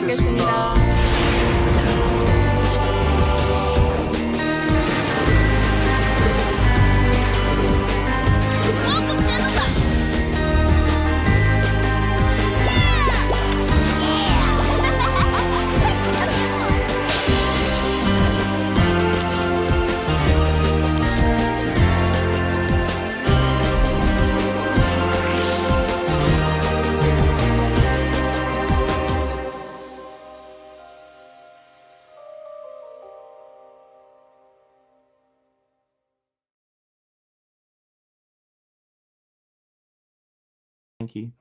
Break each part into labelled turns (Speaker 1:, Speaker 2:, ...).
Speaker 1: 뵙겠습니다.
Speaker 2: Thank you.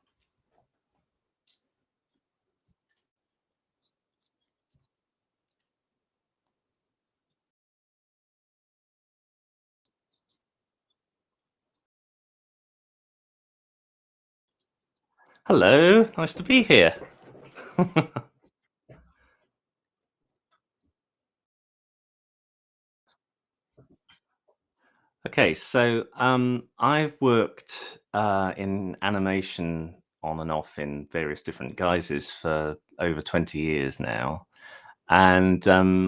Speaker 2: Hello, nice to be here. Okay, so I've worked in animation on and off in various different guises for over 20 years now. And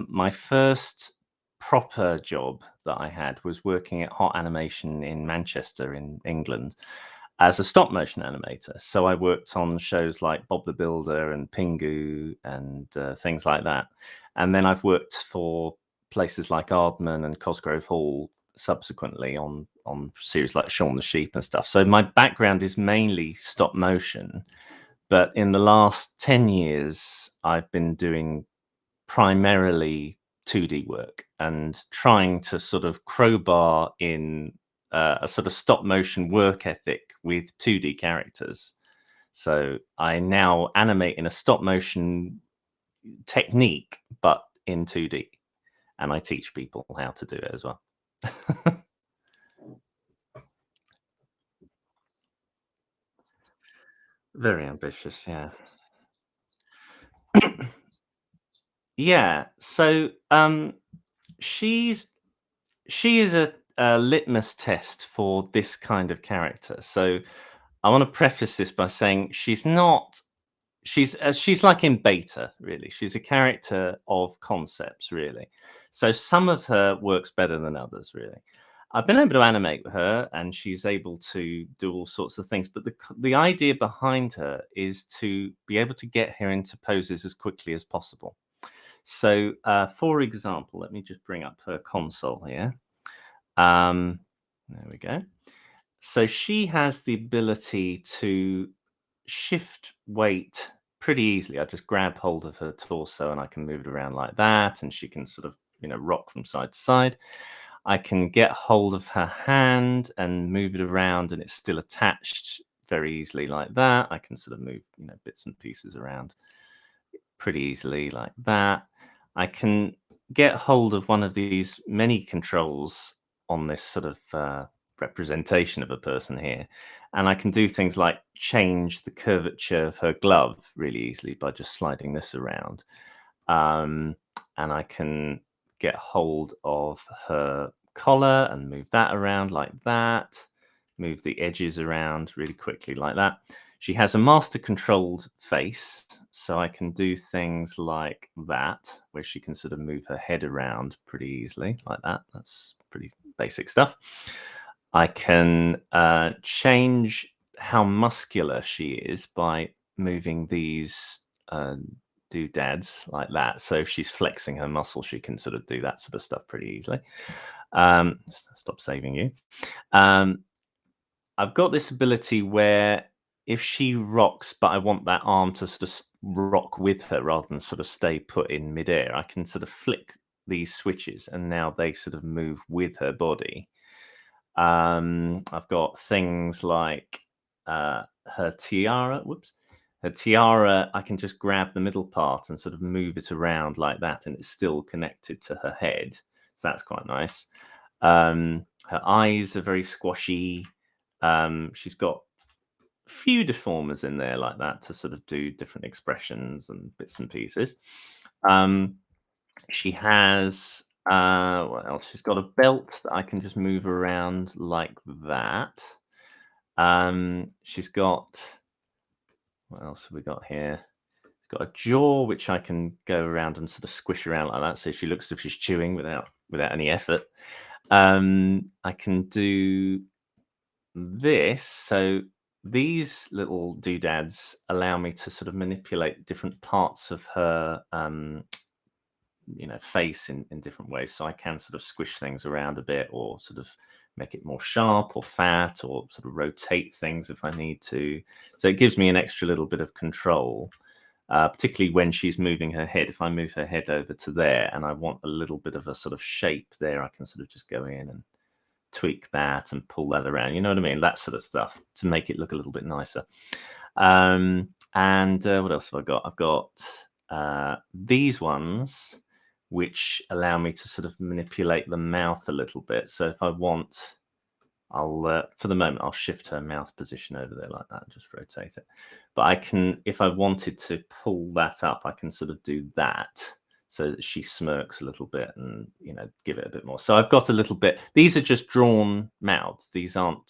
Speaker 2: my first proper job that I had was working at Hot Animation in Manchester in England as a stop motion animator. So I worked on shows like Bob the Builder and Pingu and things like that. And then I've worked for places like Aardman and Cosgrove Hall subsequently on series like Shaun the Sheep and stuff. So my background is mainly stop motion, but in the last 10 years I've been doing primarily 2D work and trying to sort of crowbar in a sort of stop motion work ethic with 2D characters. So I now animate in a stop motion technique, but in 2D, and I teach people how to do it as well. Very ambitious, yeah. Yeah. So she's she is a litmus test for this kind of character. So I want to preface this by saying she's like in beta, really. She's a character of concepts, really. So some of her works better than others, really. I've been able to animate with her, and she's able to do all sorts of things. But the idea behind her is to be able to get her into poses as quickly as possible. So, for example, let me just bring up her console here. There we go. So she has the ability to shift weight pretty easily. I just grab hold of her torso and I can move it around like that, and she can sort of, rock from side to side. I can get hold of her hand and move it around, and it's still attached very easily like that. I can sort of move, bits and pieces around pretty easily like that. I can get hold of one of these many controls on this sort of representation of a person here, and I can do things like change the curvature of her glove really easily by just sliding this around. And I can get hold of her collar and move that around like that, move the edges around really quickly like that. She has a master controlled face, so I can do things like that, where she can sort of move her head around pretty easily like that. That's pretty basic stuff. I can change how muscular she is by moving these doodads like that. So if she's flexing her muscle, she can sort of do that sort of stuff pretty easily. Stop saving you. I've got this ability where if she rocks, but I want that arm to sort of rock with her rather than sort of stay put in midair, I can sort of flick these switches and now they sort of move with her body. I've got things like her tiara. Whoops. Her tiara, I can just grab the middle part and sort of move it around like that, and it's still connected to her head. So that's quite nice. Her eyes are very squashy. She's got a few deformers in there like that to sort of do different expressions and bits and pieces. She has what else? She's got a belt that I can just move around like that. She's got, what else have we got here? got a jaw which I can go around and sort of squish around like that, so she looks as if she's chewing without any effort. I can do this. So these little doodads allow me to sort of manipulate different parts of her face in different ways, so I can sort of squish things around a bit, or sort of make it more sharp or fat, or sort of rotate things if I need to. So it gives me an extra little bit of control, particularly when she's moving her head. If I move her head over to there and I want a little bit of a sort of shape there, I can sort of just go in and tweak that and pull that around, you know what I mean? That sort of stuff to make it look a little bit nicer. And what else have I got? I've got these ones which allow me to sort of manipulate the mouth a little bit. So if I want, I'll for the moment I'll shift her mouth position over there like that and just rotate it. But I can, if I wanted to pull that up, I can sort of do that so that she smirks a little bit and give it a bit more. So I've got a little bit. These are just drawn mouths. These aren't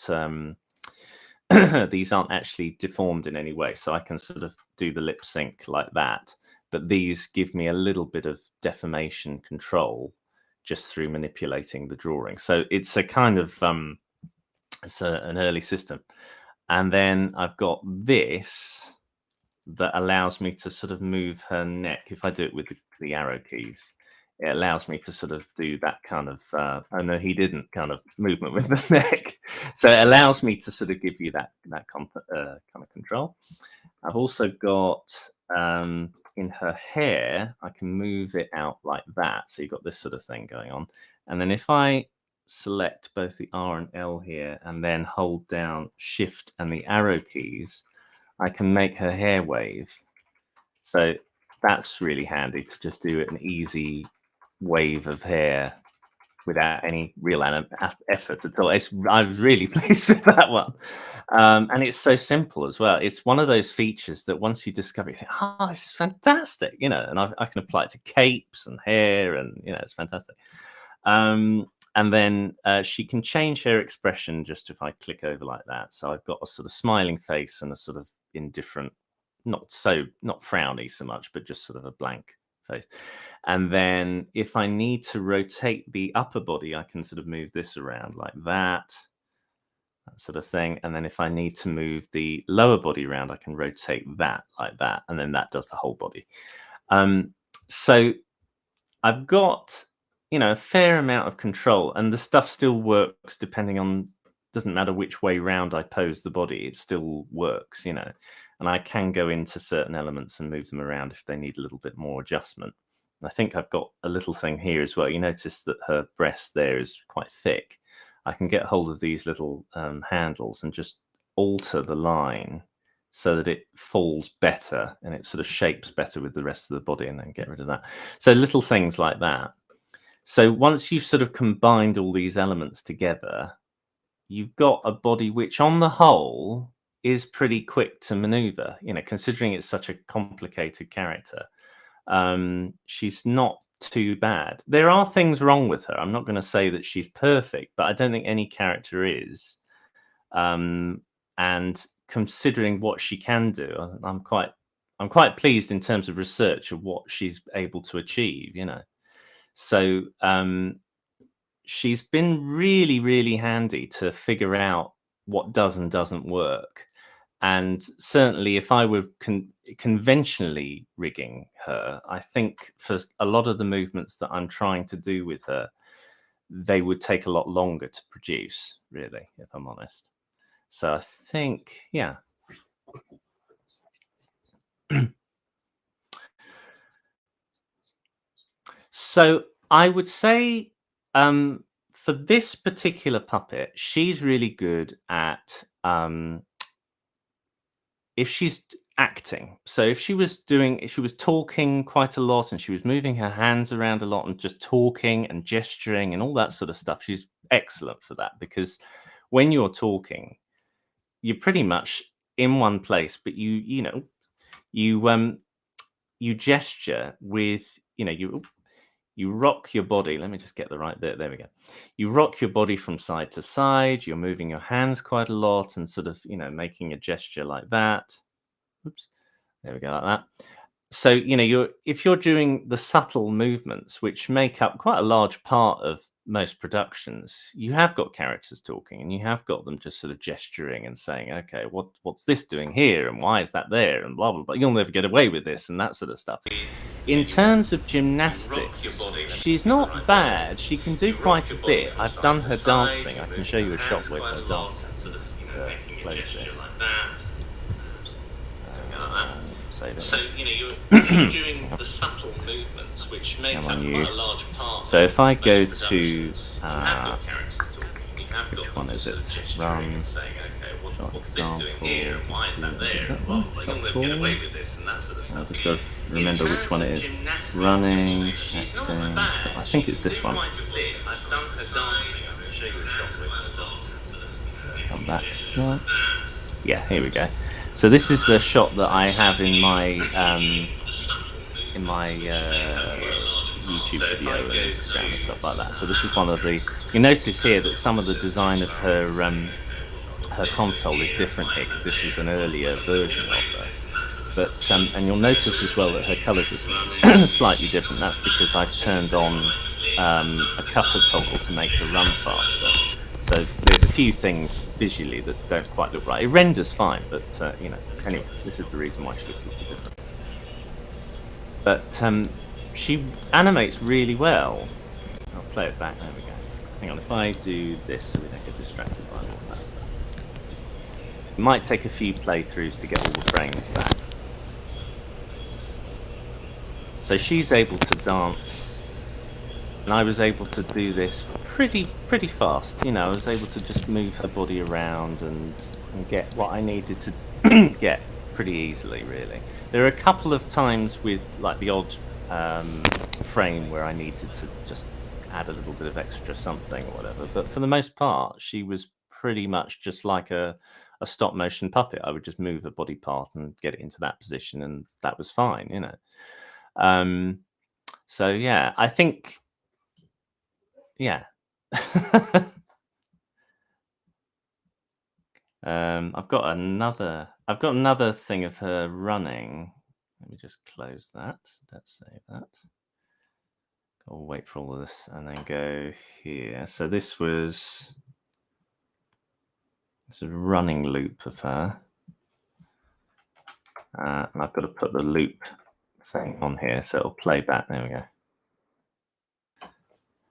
Speaker 2: these aren't actually deformed in any way. So I can sort of do the lip sync like that. But these give me a little bit of deformation control just through manipulating the drawing. So it's a kind of it's an early system. And then I've got this that allows me to sort of move her neck. If I do it with the arrow keys, it allows me to sort of do that kind of oh no, he didn't kind of movement with the neck. So it allows me to sort of give you that kind of control. I've also got in her hair, I can move it out like that. So you've got this sort of thing going on. And then if I select both the R and L here and then hold down Shift and the arrow keys, I can make her hair wave. So that's really handy to just do an easy wave of hair without any real effort at all. I was really pleased with that one. And it's so simple as well. It's one of those features that once you discover, you think, oh, this is fantastic, and I can apply it to capes and hair, and, it's fantastic. And then she can change her expression just if I click over like that. So I've got a sort of smiling face and a sort of indifferent, not frowny so much, but just sort of a blank face. And then if I need to rotate the upper body, I can sort of move this around like that sort of thing. And then if I need to move the lower body around, I can rotate that like that. And then that does the whole body. So I've got, a fair amount of control, and the stuff still works depending on, doesn't matter which way round I pose the body, it still works, and I can go into certain elements and move them around if they need a little bit more adjustment. And I think I've got a little thing here as well. You notice that her breast there is quite thick. I can get hold of these little handles and just alter the line so that it falls better and it sort of shapes better with the rest of the body, and then get rid of that. So little things like that. So once you've sort of combined all these elements together, you've got a body which on the whole is pretty quick to maneuver, considering it's such a complicated character. She's not too bad. There are things wrong with her. I'm not going to say that she's perfect, but I don't think any character is. And considering what she can do, I'm quite pleased in terms of research of what she's able to achieve, So she's been really, really handy to figure out what does and doesn't work. And certainly if I were conventionally rigging her, I think for a lot of the movements that I'm trying to do with her, they would take a lot longer to produce, really, if I'm honest. So I think, yeah. So I would say for this particular puppet, she's really good at if she's acting. So if she was talking quite a lot and she was moving her hands around a lot and just talking and gesturing and all that sort of stuff, she's excellent for that, because when you're talking, you're pretty much in one place, but you gesture with, you rock your body. Let me just get the right bit. There we go. You rock your body from side to side. You're moving your hands quite a lot and sort of, making a gesture like that. Oops. There we go, like that. So, if you're doing the subtle movements, which make up quite a large part of most productions, you have got characters talking, and you have got them just sort of gesturing and saying, "Okay, what's this doing here, and why is that there, and blah blah blah. You'll never get away with this," and that sort of stuff. In terms of gymnastics, she's not bad. She can do quite a bit. I've done her dancing. I can show you a shot with her dancing. Just close this. Save it. So, you're doing the subtle movements, which make up quite a large part. So if I go to, which one is it? Run. Saying, okay, what's this doing here, and why is that there? Well, you'll never get away with this, and that sort of stuff. Just got to remember which one it is. Running. Acting. I think it's this one. I've done her dancing. I'm going to show you a shot with her dancing. Come back. Yeah, here we go. So this is a shot that I have in my YouTube video and Instagram and stuff like that. So this is one of the. You notice here that some of the design of her console is different here because this is an earlier version of her. But and you'll notice as well that her colours are slightly different. That's because I've turned on a cutter toggle to make her run faster. So there's a few things visually that don't quite look right. It renders fine, but anyway, this is the reason why she looks a little different. But she animates really well. I'll play it back. There we go. Hang on, if I do this so we don't get distracted by all that stuff. It might take a few playthroughs to get all the frames back. So she's able to dance, and I was able to do this pretty fast. I was able to just move her body around and get what I needed to get pretty easily, really. There are a couple of times with like the odd frame where I needed to just add a little bit of extra something or whatever. But for the most part, she was pretty much just like a stop motion puppet. I would just move a body part and get it into that position, and that was fine. So yeah, I think, yeah. I've got another thing of her running. Let me just close that. Let's save that. I'll wait for all of this and then go here. So this was a running loop of her. And I've got to put the loop thing on here, so it'll play back. There we go.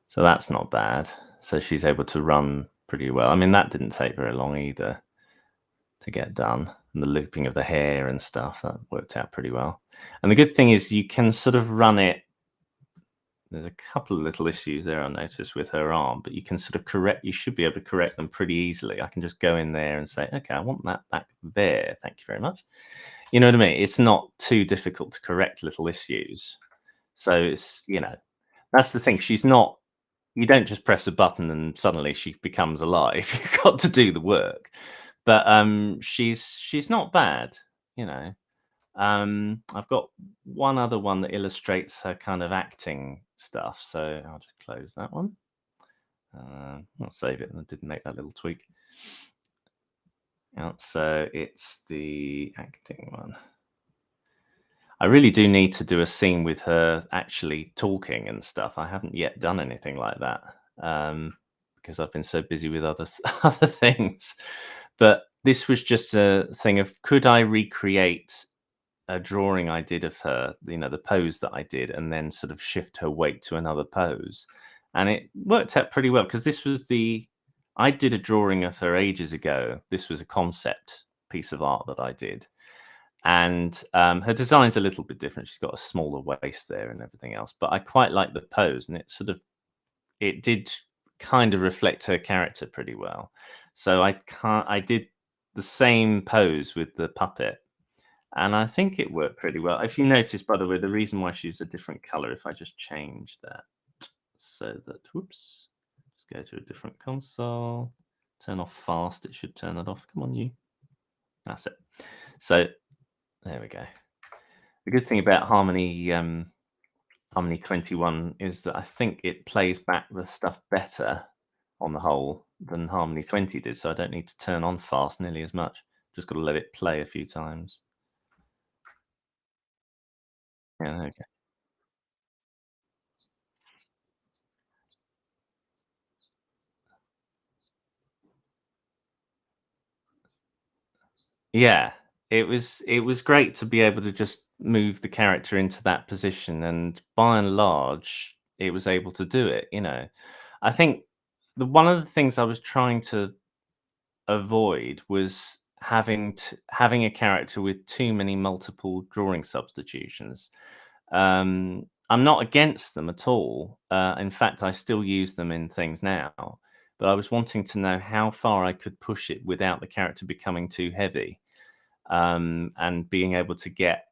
Speaker 2: So that's not bad. So she's able to run pretty well. I mean, that didn't take very long either to get done. And the looping of the hair and stuff, that worked out pretty well. And the good thing is you can sort of run it. There's a couple of little issues there I noticed with her arm, but you can sort of you should be able to correct them pretty easily. I can just go in there and say, okay, I want that back there. Thank you very much. You know what I mean? It's not too difficult to correct little issues. So it's, that's the thing. You don't just press a button and suddenly she becomes alive. You've got to do the work. But she's not bad. I've got one other one that illustrates her kind of acting stuff. So I'll just close that one. I'll save it. And I didn't make that little tweak. So it's the acting one. I really do need to do a scene with her actually talking and stuff. I haven't yet done anything like that because I've been so busy with other things. But this was just a thing of, could I recreate a drawing I did of her, the pose that I did, and then sort of shift her weight to another pose? And it worked out pretty well because I did a drawing of her ages ago. This was a concept piece of art that I did. And her design's a little bit different. She's got a smaller waist there and everything else. But I quite like the pose, and it did kind of reflect her character pretty well. So I did the same pose with the puppet, and I think it worked pretty well. If you notice, by the way, the reason why she's a different color, if I just change that so that, whoops, just go to a different console, turn off fast, it should turn that off. Come on, you. That's it. So there we go. The good thing about Harmony 21 is that I think it plays back the stuff better on the whole than Harmony 20 did, so I don't need to turn on fast nearly as much. Just got to let it play a few times. Yeah, okay. Yeah, it was great to be able to just move the character into that position, and by and large, it was able to do it, you know? I think the one of the things I was trying to avoid was having a character with too many multiple drawing substitutions. I'm not against them at all. In fact, I still use them in things now. But I was wanting to know how far I could push it without the character becoming too heavy, and being able to get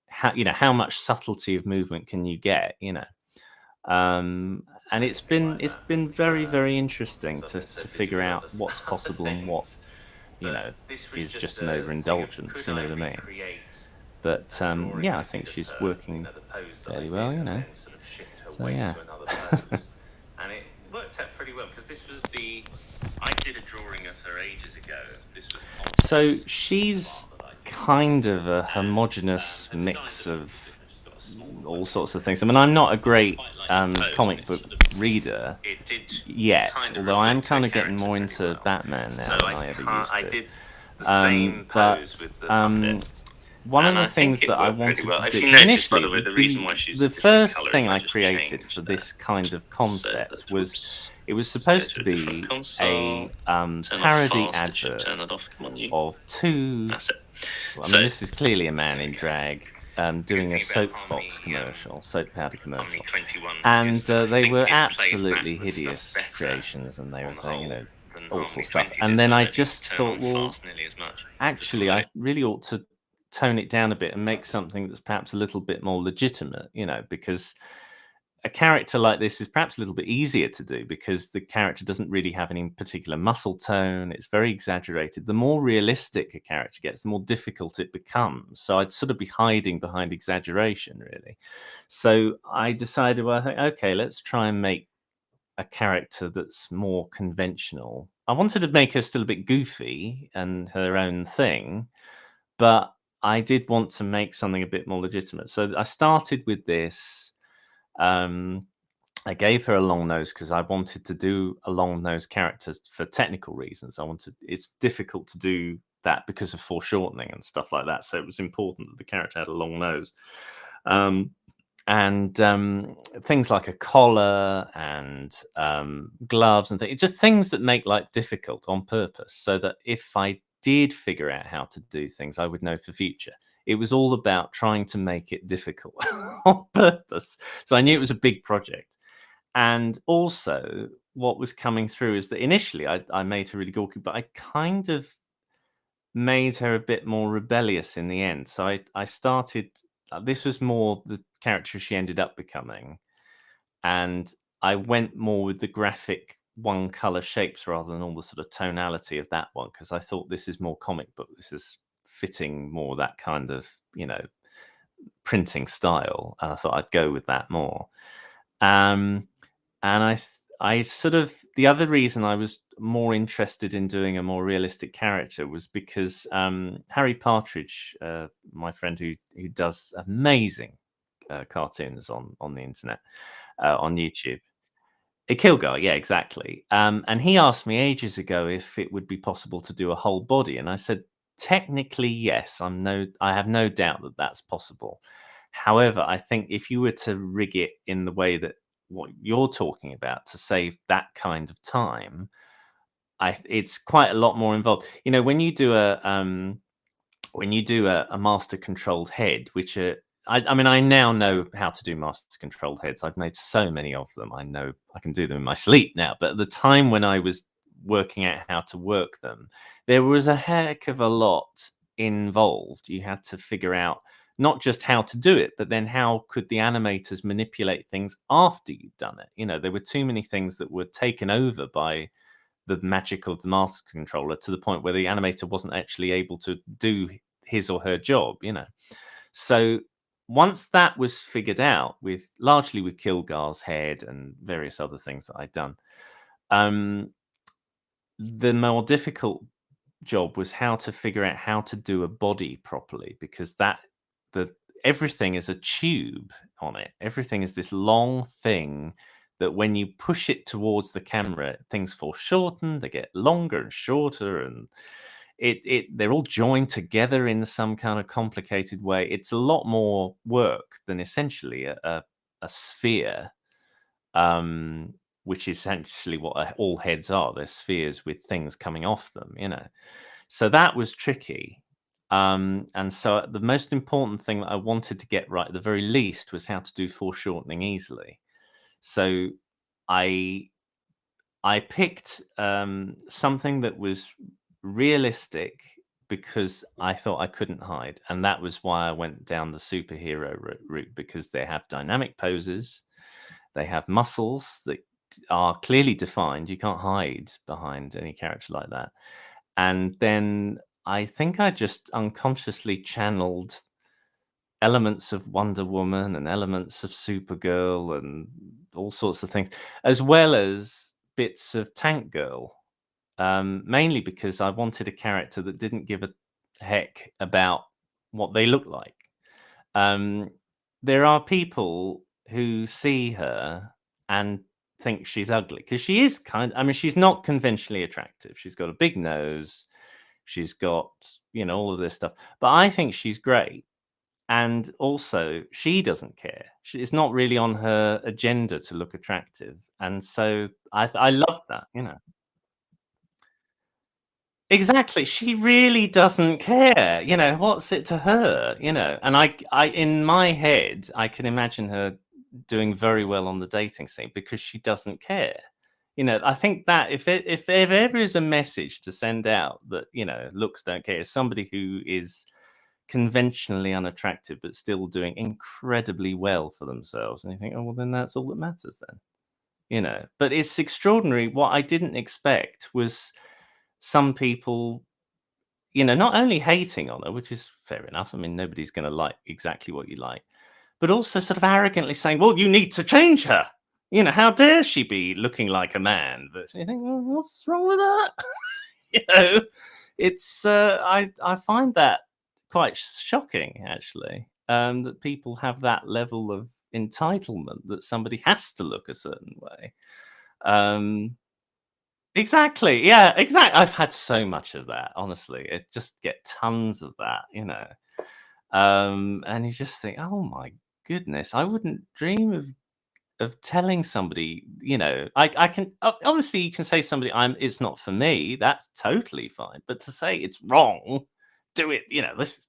Speaker 2: how much subtlety of movement can you get, um, and it's been very very interesting to figure out what's possible and what you know, is just an overindulgence, you know what I mean? But, yeah, I think she's working fairly well, you know? So, yeah.
Speaker 1: Worked out pretty well because this was the I did a drawing of her ages ago. This was
Speaker 2: So,
Speaker 1: concept
Speaker 2: she's
Speaker 1: art that I did,
Speaker 2: kind of a
Speaker 1: and
Speaker 2: homogenous
Speaker 1: her designs
Speaker 2: mix
Speaker 1: are a little
Speaker 2: of
Speaker 1: bit different. She's got a small
Speaker 2: all
Speaker 1: quote
Speaker 2: sorts of
Speaker 1: system,
Speaker 2: things. I mean, I'm not a
Speaker 1: but I
Speaker 2: great,
Speaker 1: quite like the pose, and
Speaker 2: comic
Speaker 1: it
Speaker 2: book
Speaker 1: sort of
Speaker 2: reader
Speaker 1: it did
Speaker 2: yet,
Speaker 1: kind of
Speaker 2: although I am
Speaker 1: reflect her
Speaker 2: kinda getting
Speaker 1: character
Speaker 2: more
Speaker 1: pretty
Speaker 2: into
Speaker 1: well.
Speaker 2: Batman
Speaker 1: So
Speaker 2: now than I ever used
Speaker 1: I
Speaker 2: to.
Speaker 1: did the same
Speaker 2: But,
Speaker 1: pose with the puppet,
Speaker 2: um one of
Speaker 1: and
Speaker 2: the
Speaker 1: I think
Speaker 2: things
Speaker 1: it
Speaker 2: that I
Speaker 1: worked pretty
Speaker 2: wanted
Speaker 1: well.
Speaker 2: to do,
Speaker 1: If you
Speaker 2: because
Speaker 1: notice, by
Speaker 2: initially
Speaker 1: the way, the reason
Speaker 2: the
Speaker 1: why she's
Speaker 2: the
Speaker 1: a different
Speaker 2: first
Speaker 1: color,
Speaker 2: thing
Speaker 1: if I
Speaker 2: I
Speaker 1: just
Speaker 2: created
Speaker 1: change
Speaker 2: for
Speaker 1: that,
Speaker 2: this kind of
Speaker 1: so
Speaker 2: concept
Speaker 1: that,
Speaker 2: was
Speaker 1: whoops,
Speaker 2: it was
Speaker 1: let's go
Speaker 2: supposed
Speaker 1: to
Speaker 2: to
Speaker 1: a different
Speaker 2: be
Speaker 1: console.
Speaker 2: a,
Speaker 1: Turn off
Speaker 2: parody
Speaker 1: fast, it should
Speaker 2: advert
Speaker 1: turn that off. Come on, you.
Speaker 2: of two.
Speaker 1: That's it.
Speaker 2: Well, I mean,
Speaker 1: So,
Speaker 2: this is clearly a man
Speaker 1: there we
Speaker 2: in
Speaker 1: go.
Speaker 2: drag,
Speaker 1: The good
Speaker 2: doing a
Speaker 1: thing about
Speaker 2: soapbox commercial, soap powder
Speaker 1: Harmony
Speaker 2: commercial,
Speaker 1: 21 is
Speaker 2: and
Speaker 1: that I
Speaker 2: they
Speaker 1: think
Speaker 2: were
Speaker 1: it plays
Speaker 2: absolutely
Speaker 1: backward stuff
Speaker 2: hideous
Speaker 1: better
Speaker 2: creations, and they were
Speaker 1: on the
Speaker 2: saying,
Speaker 1: whole than
Speaker 2: awful
Speaker 1: Harmony
Speaker 2: stuff.
Speaker 1: 20
Speaker 2: And
Speaker 1: did, so
Speaker 2: then
Speaker 1: I
Speaker 2: I
Speaker 1: don't need to
Speaker 2: just
Speaker 1: turn
Speaker 2: thought,
Speaker 1: on
Speaker 2: well,
Speaker 1: fast nearly as much for
Speaker 2: actually, I
Speaker 1: comedy.
Speaker 2: really ought to tone it down a bit and make something that's perhaps a little bit more legitimate, because a character like this is perhaps a little bit easier to do because the character doesn't really have any particular muscle tone. It's very exaggerated. The more realistic a character gets, the more difficult it becomes. So I'd sort of be hiding behind exaggeration, really. So I decided, well, I think, okay, let's try and make a character that's more conventional. I wanted to make her still a bit goofy and her own thing, but I did want to make something a bit more legitimate. So I started with this. Um, I gave her a long nose because I wanted to do a long nose character for technical reasons. It's difficult to do that because of foreshortening and stuff like that. So it was important that the character had a long nose. Um, and things like a collar and gloves and things, just things that make life difficult on purpose, so that if I did figure out how to do things, I would know for future. It was all about trying to make it difficult on purpose. So I knew it was a big project. And also, what was coming through is that initially I made her really gawky, but I kind of made her a bit more rebellious in the end. So I started. This was more the character she ended up becoming, and I went more with the graphic one color shapes rather than all the sort of tonality of that one because I thought this is more comic book. This is fitting more that kind of printing style, and I thought I'd go with that more. Um, and I sort of the other reason I was more interested in doing a more realistic character was because Harry Partridge, my friend who does amazing cartoons on the internet, on YouTube. A Kilgar, yeah, exactly. And he asked me ages ago if it would be possible to do a whole body, and I said, technically, yes. I have no doubt that that's possible. However, I think if you were to rig it in the way that what you're talking about to save that kind of time, it's quite a lot more involved. When you do a master controlled head, which are I mean, I now know how to do master controlled heads. I've made so many of them. I know I can do them in my sleep now. But at the time when I was working out how to work them, there was a heck of a lot involved. You had to figure out not just how to do it, but then how could the animators manipulate things after you'd done it. There were too many things that were taken over by the magic of the master controller to the point where the animator wasn't actually able to do his or her job. So once that was figured out, with largely with Kilgar's head and various other things that I'd done, um, the more difficult job was how to figure out how to do a body properly because the everything is a tube on it. Everything is this long thing that when you push it towards the camera, things foreshorten, they get longer and shorter, and they're all joined together in some kind of complicated way. It's a lot more work than essentially a sphere, um, which is essentially what all heads are. They're spheres with things coming off them, you know. So that was tricky. And so the most important thing that I wanted to get right at the very least was how to do foreshortening easily. So I I picked something that was realistic because I thought I couldn't hide, and that was why I went down the superhero route, because they have dynamic poses, they have muscles that are clearly defined. You can't hide behind any character like that. And then I think I just unconsciously channeled elements of Wonder Woman and elements of Supergirl and all sorts of things, as well as bits of Tank Girl. Mainly because I wanted a character that didn't give a heck about what they look like. Um, there are people who see her and think she's ugly because she is I mean, she's not conventionally attractive. She's got a big nose. She's got, all of this stuff. But I think she's great. And also, she doesn't care. It's not really on her agenda to look attractive. And so I love that. Exactly, she really doesn't care, what's it to her? And I in my head, I can imagine her doing very well on the dating scene because she doesn't care. I think that if there ever is a message to send out that, looks don't care, is somebody who is conventionally unattractive but still doing incredibly well for themselves, and you think, "Oh, well, then that's all that matters then." But it's extraordinary. What I didn't expect was some people not only hating on her, which is fair enough. I mean, nobody's going to like exactly what you like, but also sort of arrogantly saying, "Well, you need to change her. How dare she be looking like a man?" But you think, "Well, what's wrong with that?" you know, it's I find that quite shocking, actually, that people have that level of entitlement that somebody has to look a certain way. Um, Exactly. Yeah, exactly. I've had so much of that, honestly. It just get tons of that. And you just think, "Oh my goodness, I wouldn't dream of telling somebody, I can obviously you can say to somebody, it's not for me. That's totally fine. But to say it's wrong, do it, this is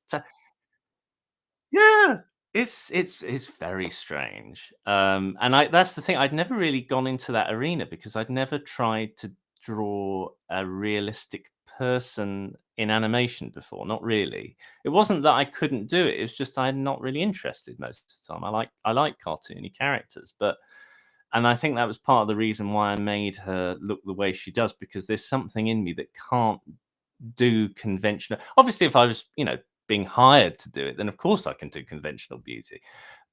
Speaker 2: yeah, it's very strange. And that's the thing. I'd never really gone into that arena because I'd never tried to draw a realistic person in animation before. Not really. It wasn't that I couldn't do it. It was just I'm not really interested most of the time. I like cartoony characters, and I think that was part of the reason why I made her look the way she does, because there's something in me that can't do conventional. Obviously, if I was, being hired to do it, then of course I can do conventional beauty.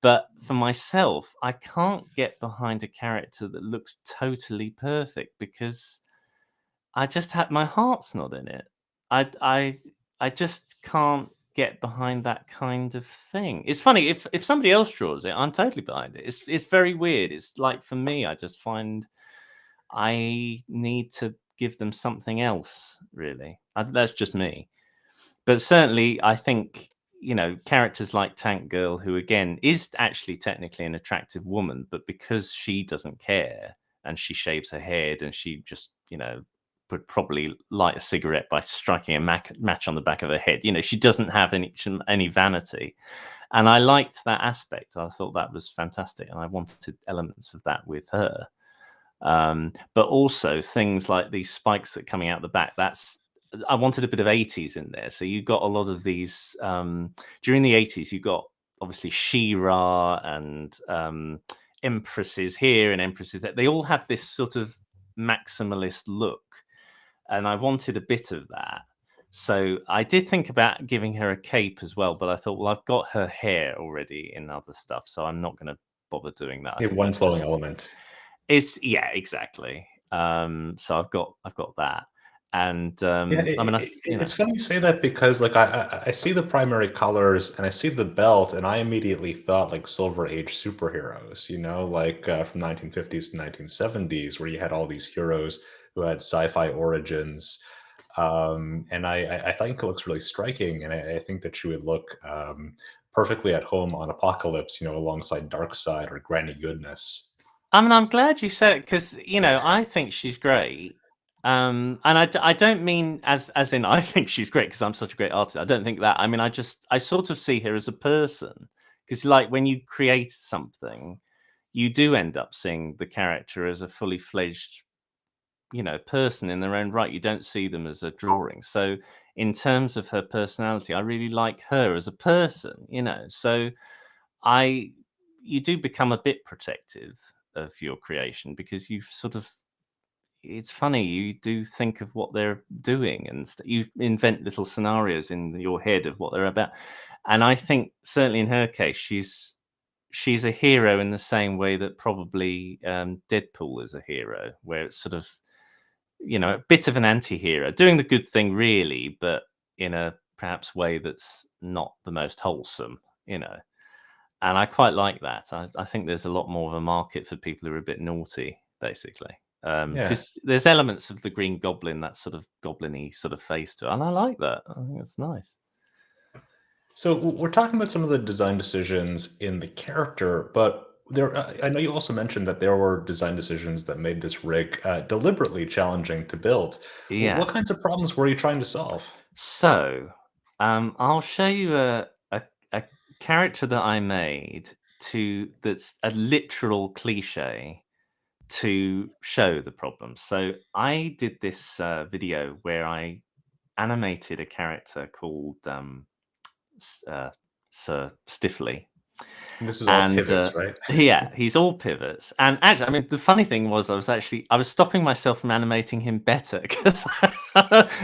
Speaker 2: But for myself, I can't get behind a character that looks totally perfect because I just have my heart's not in it. I I I just can't get behind that kind of thing. It's funny if somebody else draws it, I'm totally behind it. It's very weird. It's like for me, I just find I need to give them something else. Really, that's just me. But certainly, I think, characters like Tank Girl, who again is actually technically an attractive woman, but because she doesn't care and she shaves her head and she just, would probably light a cigarette by striking a match on the back of her head. She doesn't have any vanity. And I liked that aspect. I thought that was fantastic. And I wanted elements of that with her. But also things like these spikes that coming out the back. I wanted a bit of 80s in there. So you got a lot of these during the 80s. You got obviously She-Ra and Empresses here and Empresses there. They all had this sort of maximalist look, and I wanted a bit of that. So I did think about giving her a cape as well, but I thought, well, I've got her hair already in other stuff, so I'm not going to bother doing that. I think
Speaker 3: one
Speaker 2: that's
Speaker 3: flowing element.
Speaker 2: Yeah, exactly. So I've got that. And
Speaker 3: Yeah,
Speaker 2: I mean,
Speaker 3: it's funny you say that because like I see the primary colors and I see the belt and I immediately thought like Silver Age superheroes, like from 1950s to 1970s where you had all these heroes who had sci-fi origins. And I think it looks really striking, and I think that she would look perfectly at home on Apocalypse, alongside Darkseid or Granny Goodness.
Speaker 2: I mean, I'm glad you said it because I think she's great. And I don't mean as in I think she's great because I'm such a great artist. I don't think that. I mean, I sort of see her as a person because, like, when you create something, you do end up seeing the character as a fully fledged, person in their own right. You don't see them as a drawing. So, in terms of her personality, I really like her as a person. So I you do become a bit protective of your creation because you've sort of it's funny, you do think of what they're doing and you invent little scenarios in your head of what they're about. And I think certainly in her case, she's a hero in the same way that probably Deadpool is a hero, where it's sort of a bit of an anti-hero doing the good thing really, but in a perhaps way that's not the most wholesome. And I quite like that. I think there's a lot more of a market for people who are a bit naughty, basically.
Speaker 3: Yeah.
Speaker 2: Because there's elements of the Green Goblin, that sort of goblin-y sort of face to it, and I like that. I think it's nice.
Speaker 3: So we're talking about some of the design decisions in the character, but I know you also mentioned that there were design decisions that made this rig deliberately challenging to build.
Speaker 2: Yeah.
Speaker 3: What kinds of problems were you trying to solve?
Speaker 2: So, I'll show you a character that I made that's a literal cliche to show the problem. So I did this video where I animated a character called Sir Stiffly.
Speaker 3: This is all pivots, right?
Speaker 2: Yeah, he's all pivots. And actually, I mean, the funny thing was, I was stopping myself from animating him better because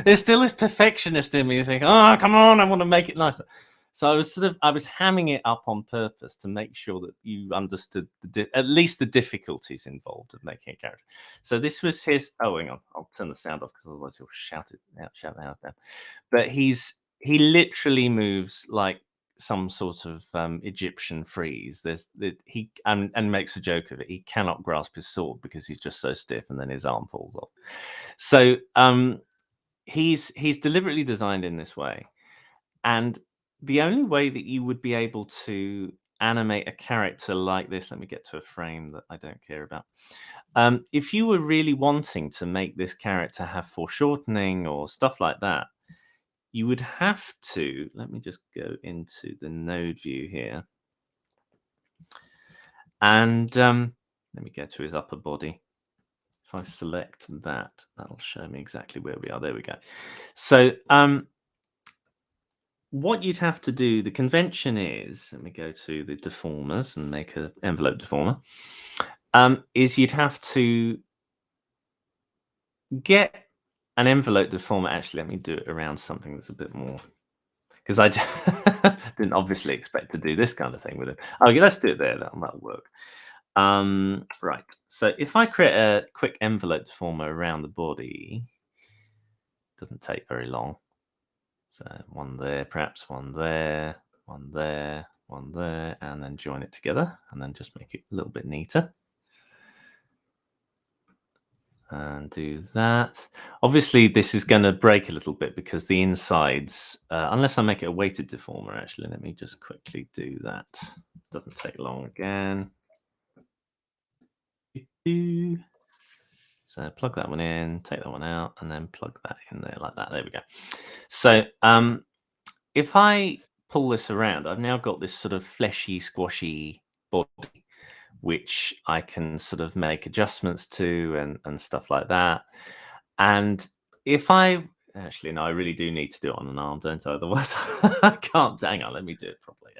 Speaker 2: there's still this perfectionist in me saying, "Oh, come on, I want to make it nicer." So I was hamming it up on purpose to make sure that you understood at least the difficulties involved of making a character. So this was his. Oh, hang on, I'll turn the sound off because otherwise he'll shout the house down. But he literally moves like some sort of Egyptian frieze. He and makes a joke of it. He cannot grasp his sword because he's just so stiff, and then his arm falls off. So he's deliberately designed in this way, and the only way that you would be able to animate a character like this, let me get to a frame that I don't care about. If you were really wanting to make this character have foreshortening or stuff like that, you would have to, let me just go into the node view here. And let me go to his upper body. If I select that, that'll show me exactly where we are. There we go. So what you'd have to do, the convention is, let me go to the deformers and make an envelope deformer, is you'd have to get an envelope deformer. Actually, let me do it around something that's a bit more, because I didn't obviously expect to do this kind of thing with it. Okay, let's do it there. That'll work. Right. So if I create a quick envelope deformer around the body, doesn't take very long. So one there, perhaps one there, one there, one there, and then join it together, and then just make it a little bit neater. And do that. Obviously, this is going to break a little bit because the insides, unless I make it a weighted deformer, actually, let me just quickly do that. Doesn't take long again. So plug that one in, take that one out, and then plug that in there like that. There we go. So if I pull this around, I've now got this sort of fleshy, squashy body, which I can sort of make adjustments to and stuff like that. And if I actually, no, I really do need to do it on an arm, don't I? Otherwise, I can't. Hang on, let me do it properly.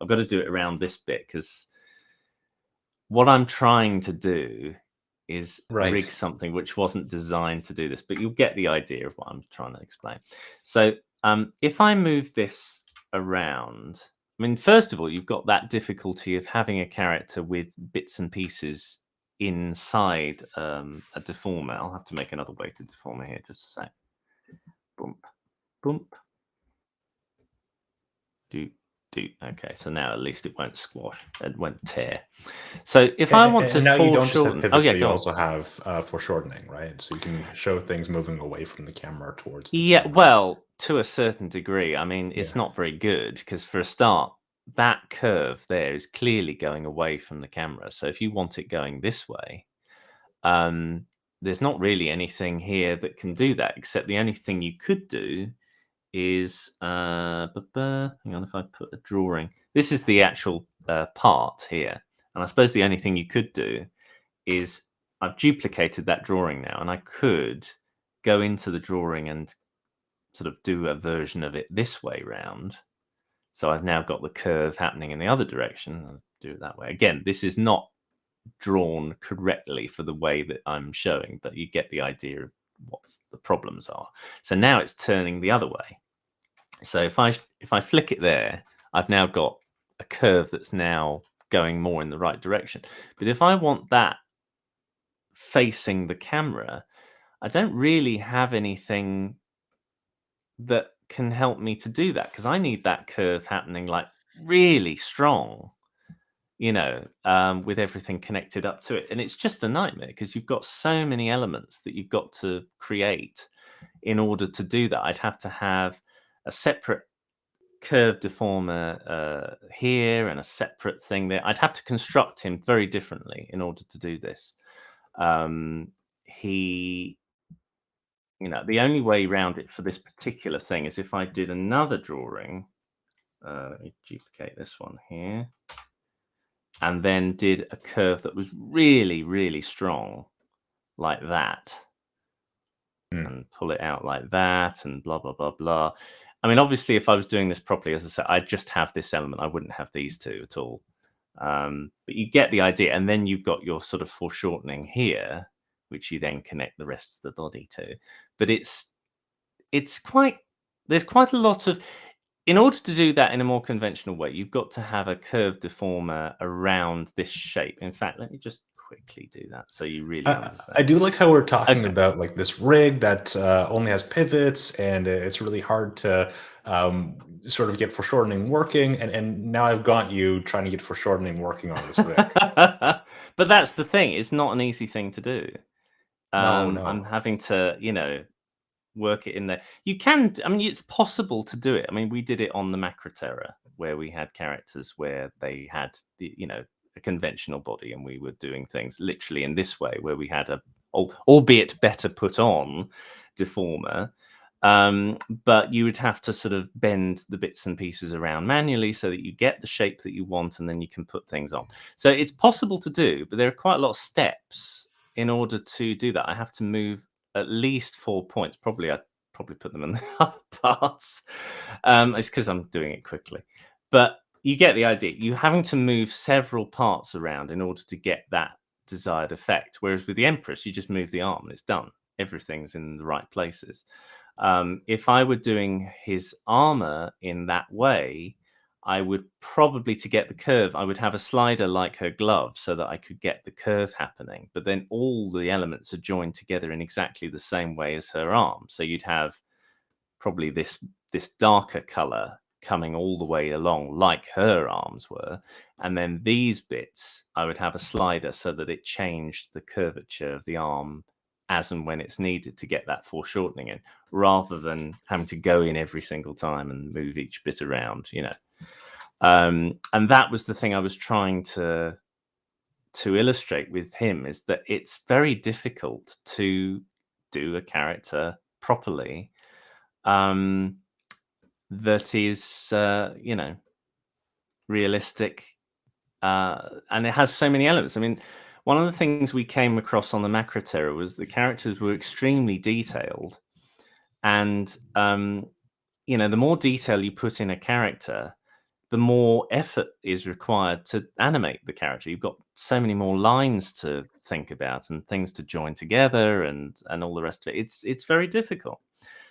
Speaker 2: I've got to do it around this bit because what I'm trying to do is rig something which wasn't designed to do this, but you'll get the idea of what I'm trying to explain. So if I move this around, I mean, first of all, you've got that difficulty of having a character with bits and pieces inside a deformer. I'll have to make another weighted deformer here, just a sec. Bump, bump. Do. Okay, so now at least it won't squash. It won't tear. So if I want to
Speaker 3: now you don't just have
Speaker 2: foreshorten,
Speaker 3: pivots, but you also have foreshortening, right? So you can show things moving away from the camera towards the camera.
Speaker 2: Well, to a certain degree. I mean, it's
Speaker 3: Yeah.
Speaker 2: not very good because for a start, that curve there is clearly going away from the camera. So if you want it going this way, there's not really anything here that can do that, except the only thing you could do is hang on, if I put a drawing, this is the actual part here, and I suppose the only thing you could do is I've duplicated that drawing now, and I could go into the drawing and sort of do a version of it this way round. So I've now got the curve happening in the other direction. I'll do it that way. Again, this is not drawn correctly for the way that I'm showing, but you get the idea of what the problems are. So now it's turning the other way. So if I flick it there, I've now got a curve that's now going more in the right direction. But if I want that facing the camera, I don't really have anything that can help me to do that, because I need that curve happening like really strong, with everything connected up to it. And it's just a nightmare because you've got so many elements that you've got to create in order to do that. I'd have to have a separate curve deformer here and a separate thing there. I'd have to construct him very differently in order to do this. The only way around it for this particular thing is if I did another drawing. Let me duplicate this one here. And then did a curve that was really, really strong, like that. And pull it out like that, and blah, blah, blah, blah. I mean, obviously, if I was doing this properly, as I said, I'd just have this element. I wouldn't have these two at all. But you get the idea. And then you've got your sort of foreshortening here, which you then connect the rest of the body to. But there's quite a lot of, in order to do that in a more conventional way, you've got to have a curved deformer around this shape. In fact, let me just quickly do that so you really understand.
Speaker 3: I do like how we're talking about like this rig that only has pivots, and it's really hard to sort of get foreshortening working. And now I've got you trying to get foreshortening working on this rig.
Speaker 2: But that's the thing; it's not an easy thing to do.
Speaker 3: No.
Speaker 2: I'm having to, work it in there. You can, I mean, it's possible to do it. I mean, we did it on the Macroterra, where we had characters where they had a conventional body, and we were doing things literally in this way, where we had albeit better put on deformer, but you would have to sort of bend the bits and pieces around manually so that you get the shape that you want, and then you can put things on. So it's possible to do, but there are quite a lot of steps in order to do that. I have to move at least 4 points. I'd probably put them in the other parts. It's because I'm doing it quickly. But you get the idea. You're having to move several parts around in order to get that desired effect. Whereas with the Empress, you just move the arm and it's done. Everything's in the right places. If I were doing his armor in that way, I would probably, to get the curve, I would have a slider like her glove so that I could get the curve happening. But then all the elements are joined together in exactly the same way as her arm. So you'd have probably this darker color coming all the way along like her arms were. And then these bits, I would have a slider so that it changed the curvature of the arm as and when it's needed to get that foreshortening in, rather than having to go in every single time and move each bit around, and that was the thing I was trying to illustrate with him, is that it's very difficult to do a character properly that is realistic, and it has so many elements. I mean, one of the things we came across on the Macroterra was the characters were extremely detailed, and the more detail you put in a character, the more effort is required to animate the character. You've got so many more lines to think about and things to join together and all the rest of it. It's very difficult.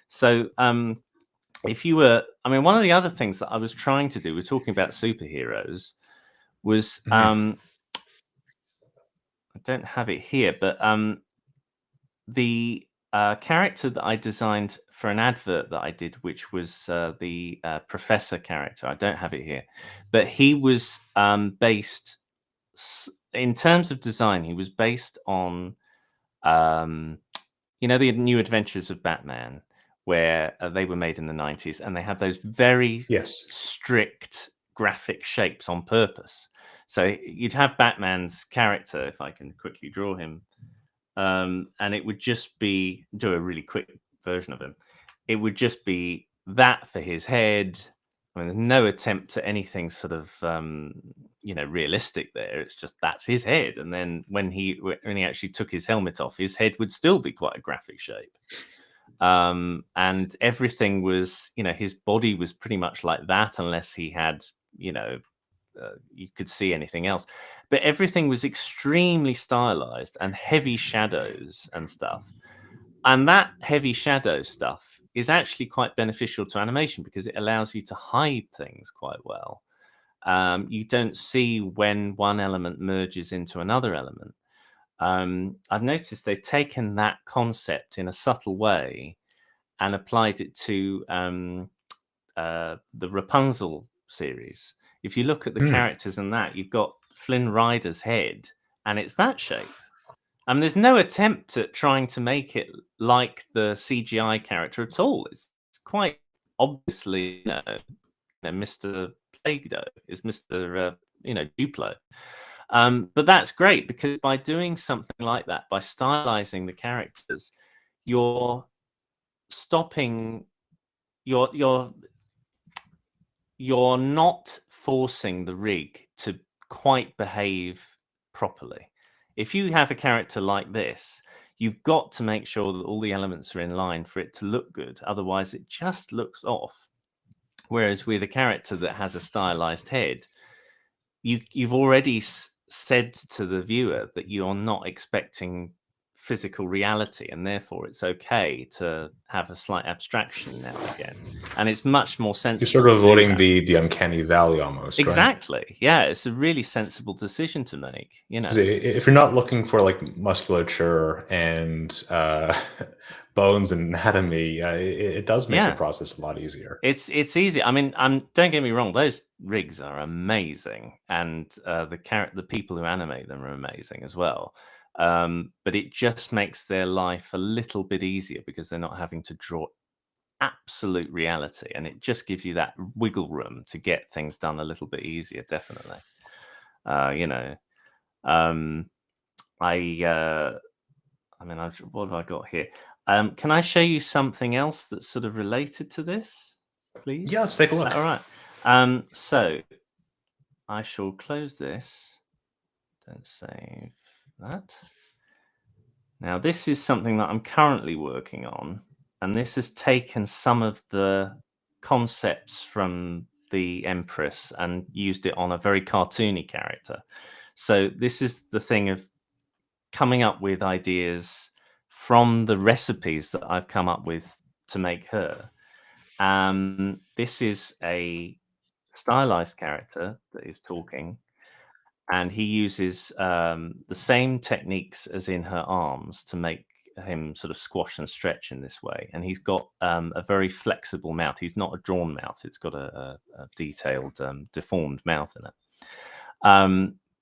Speaker 2: So if you were, I mean, one of the other things that I was trying to do, we're talking about superheroes, was I don't have it here, but the character that I designed for an advert that I did, which was the professor character. I don't have it here, but he was based in terms of design. He was based on the New Adventures of Batman, where they were made in the 90s, and they had those very
Speaker 3: Yes.
Speaker 2: strict graphic shapes on purpose. So you'd have Batman's character, if I can quickly draw him, and it would just do a really quick version of him. It would just be that for his head. I mean, there's no attempt at anything sort of realistic there. It's just that's his head, and then when he actually took his helmet off, his head would still be quite a graphic shape. And everything was, his body was pretty much like that, unless he had, you could see anything else, but everything was extremely stylized and heavy shadows and stuff. And that heavy shadow stuff is actually quite beneficial to animation because it allows you to hide things quite well. You don't see when one element merges into another element. I've noticed they've taken that concept in a subtle way and applied it to the Rapunzel series. If you look at the characters in that, you've got Flynn Rider's head, and it's that shape. I mean, there's no attempt at trying to make it like the CGI character at all. It's quite obviously, Mr. Play-Doh is Mr. Duplo. But that's great because by doing something like that, by stylizing the characters, you're stopping. You're not forcing the rig to quite behave properly. If you have a character like this, you've got to make sure that all the elements are in line for it to look good. Otherwise, it just looks off. Whereas with a character that has a stylized head, you've already said to the viewer that you're not expecting physical reality, and therefore it's okay to have a slight abstraction now and again, and it's much more sensible.
Speaker 3: You're sort of avoiding the uncanny valley almost,
Speaker 2: exactly,
Speaker 3: right?
Speaker 2: Yeah, it's a really sensible decision to make.
Speaker 3: If you're not looking for like musculature and bones and anatomy, it does make the process a lot easier.
Speaker 2: It's easy. I mean, don't get me wrong; those rigs are amazing, and the people who animate them are amazing as well. But it just makes their life a little bit easier because they're not having to draw absolute reality, and it just gives you that wiggle room to get things done a little bit easier. Definitely, what have I got here? Can I show you something else that's sort of related to this, please?
Speaker 3: Yeah, let's take a look.
Speaker 2: All right. So I shall close this. Don't save that. Now, this is something that I'm currently working on, and this has taken some of the concepts from the Empress and used it on a very cartoony character. So this is the thing of coming up with ideas from the recipes that I've come up with to make her. This is a stylized character that is talking, and he uses the same techniques as in her arms to make him sort of squash and stretch in this way. And he's got a very flexible mouth. He's not a drawn mouth. It's got a detailed, deformed mouth in it.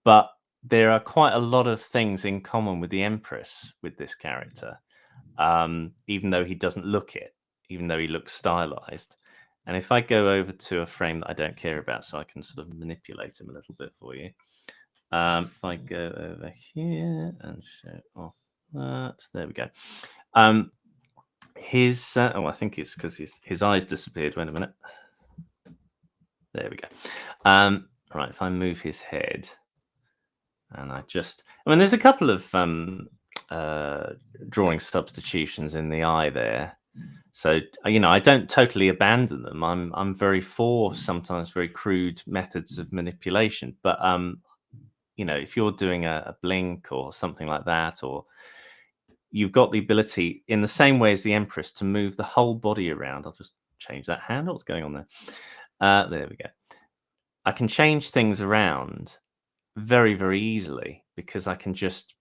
Speaker 2: But there are quite a lot of things in common with the Empress with this character, even though he doesn't look it, even though he looks stylized. And if I go over to a frame that I don't care about, so I can sort of manipulate him a little bit for you. If I go over here and show off that, there we go. I think it's because his eyes disappeared. Wait a minute. There we go. Right, if I move his head, and there's a couple of drawing substitutions in the eye there. So, I don't totally abandon them. I'm very for sometimes very crude methods of manipulation, but if you're doing a blink or something like that, or you've got the ability in the same way as the Empress to move the whole body around. I'll just change that handle. What's going on there? There we go. I can change things around very, very easily because I can just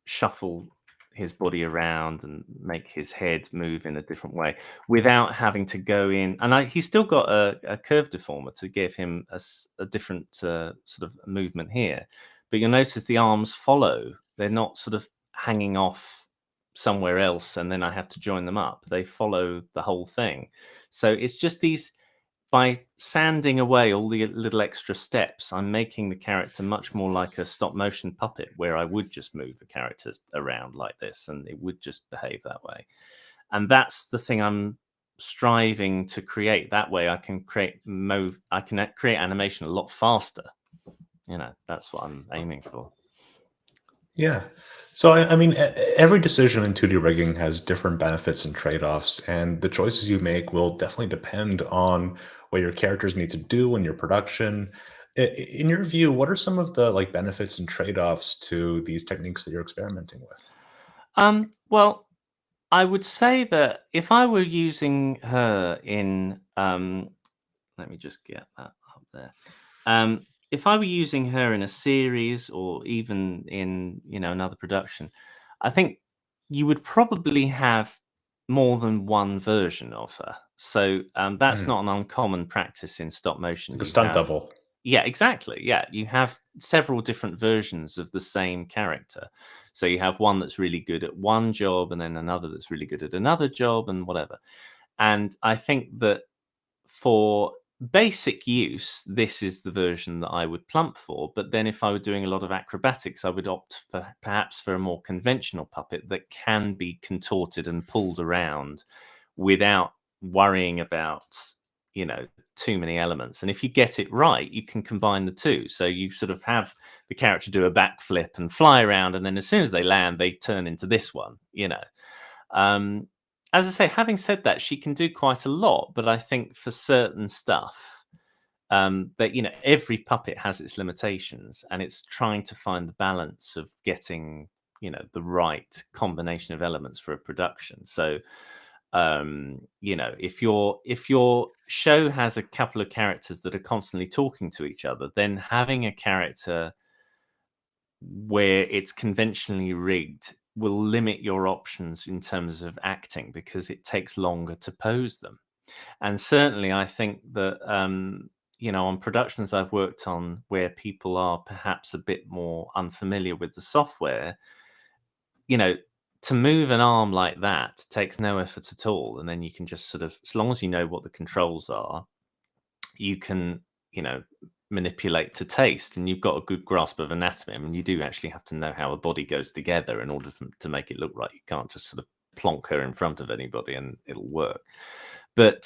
Speaker 2: shuffle his body around and make his head move in a different way without having to go in. And he's still got a curve deformer to give him a different sort of movement here. But you'll notice the arms follow. They're not sort of hanging off somewhere else and then I have to join them up. They follow the whole thing. So it's just these, by sanding away all the little extra steps, I'm making the character much more like a stop motion puppet where I would just move the characters around like this and it would just behave that way. And that's the thing I'm striving to create. That way I can create animation a lot faster. That's what I'm aiming for.
Speaker 3: Yeah. So, I mean, every decision in 2D rigging has different benefits and trade-offs, and the choices you make will definitely depend on what your characters need to do in your production. In your view, what are some of the benefits and trade-offs to these techniques that you're experimenting with?
Speaker 2: Well, I would say that if I were using her in, let me just get that up there. If I were using her in a series or even in, another production, I think you would probably have more than one version of her. So that's not an uncommon practice in stop motion.
Speaker 3: Like a stunt double.
Speaker 2: Yeah, exactly. Yeah, you have several different versions of the same character. So you have one that's really good at one job and then another that's really good at another job and whatever. And I think that for basic use, this is the version that I would plump for. But then if I were doing a lot of acrobatics, I would opt for perhaps for a more conventional puppet that can be contorted and pulled around without worrying about, too many elements. And if you get it right, you can combine the two. So you sort of have the character do a backflip and fly around, and then as soon as they land, they turn into this one, As I say, having said that, she can do quite a lot, but I think for certain stuff, that every puppet has its limitations, and it's trying to find the balance of getting the right combination of elements for a production. So, if your show has a couple of characters that are constantly talking to each other, then having a character where it's conventionally rigged will limit your options in terms of acting because it takes longer to pose them. And certainly I think that on productions I've worked on where people are perhaps a bit more unfamiliar with the software, to move an arm like that takes no effort at all. And then you can just sort of, as long as you know what the controls are, you can manipulate to taste, and you've got a good grasp of anatomy. I mean, you do actually have to know how a body goes together in order to make it look right. You can't just sort of plonk her in front of anybody and it'll work. But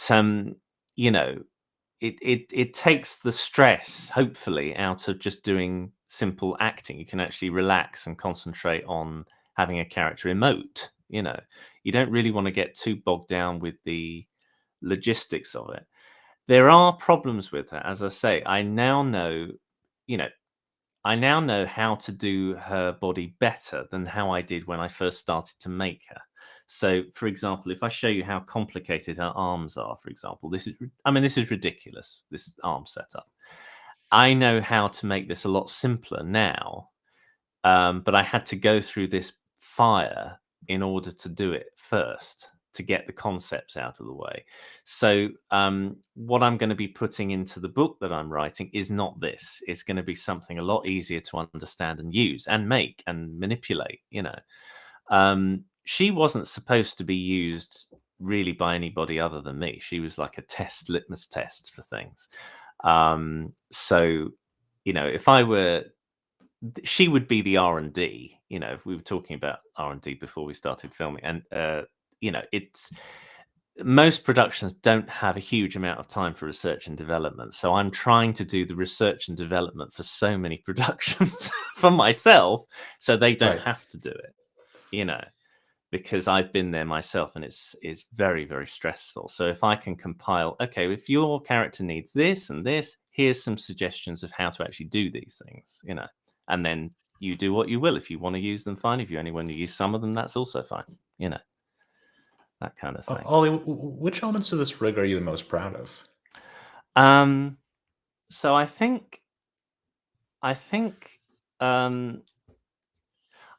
Speaker 2: it takes the stress, hopefully, out of just doing simple acting. You can actually relax and concentrate on having a character emote. You don't really want to get too bogged down with the logistics of it. There are problems with her, as I say. I now know how to do her body better than how I did when I first started to make her. So, for example, if I show you how complicated her arms are, for example, this is ridiculous, this arm setup. I know how to make this a lot simpler now, but I had to go through this fire in order to do it first, to get the concepts out of the way. So what I'm going to be putting into the book that I'm writing is not this. It's going to be something a lot easier to understand and use and make and manipulate. She wasn't supposed to be used really by anybody other than me. She was like a litmus test for things. So, if I were, she would be the R&D, if we were talking about R&D before we started filming. And, it's, most productions don't have a huge amount of time for research and development. So I'm trying to do the research and development for so many productions for myself, so they don't have to do it, because I've been there myself, and it's very, very stressful. So if I can compile, okay, if your character needs this and this, here's some suggestions of how to actually do these things, and then you do what you will. If you want to use them, fine. If you only want to use some of them, that's also fine, that kind of thing.
Speaker 3: Oli, which elements of this rig are you the most proud of?
Speaker 2: So I think